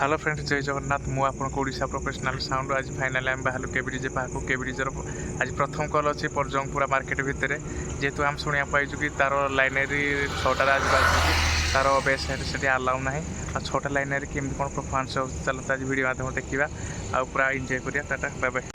Hello friends जय जगन्नाथ मु आपको ओडिशा प्रोफेशनल साउंड आज फाइनाली आम बाहर केब्रिज पाक केब्रिजर आज प्रथम कल अच्छी परजंगपुरा मार्केट भितर जेहेतु आम शुणा पाइचु कि तार लाइनरी 6टार आज बाजू तार बेस्ट साइड से आलाउ ना आ 6टा लाइनरी केमती कौन परफॉर्मेंस हो चलता आज वीडियो माध्यम देखा आ पूरा एंजॉय करिया टाटा बाय बाय।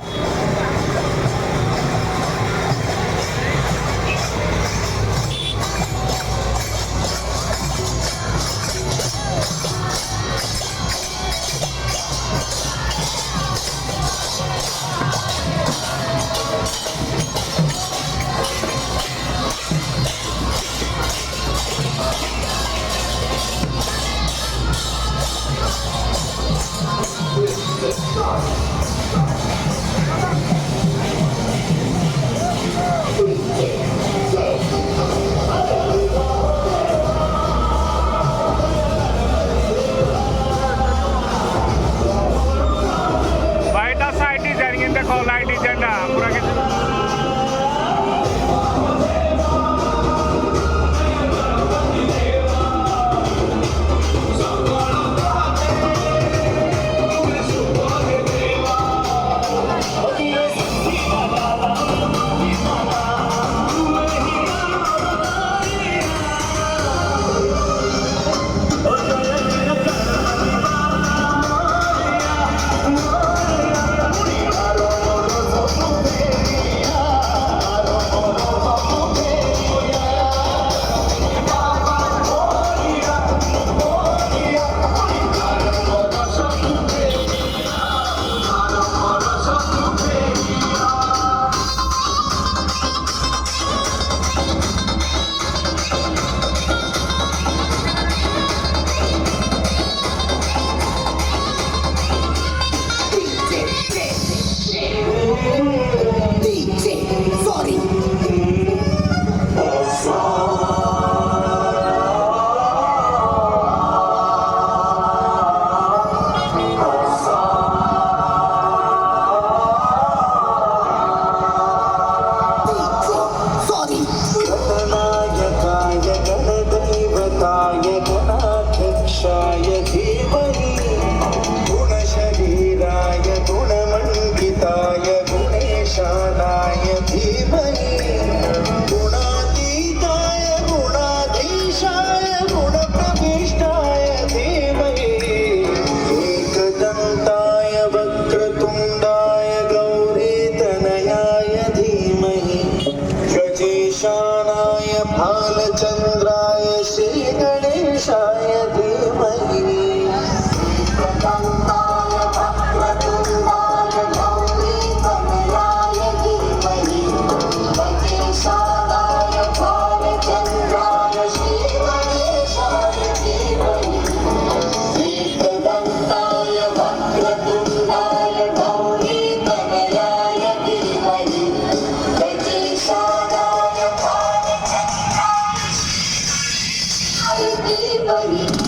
भालचंद्राय श्री गणेशाय धीमहि प्रकांताय वक्रतुंडाय गौरीतनयाय धीमहि गणेशाय भालचंद्राय श्री गणेशाय धीमहि एकदन्ताय वक्रतुंडाय गौरीतनयाय धीमहि गणेशाय Bye.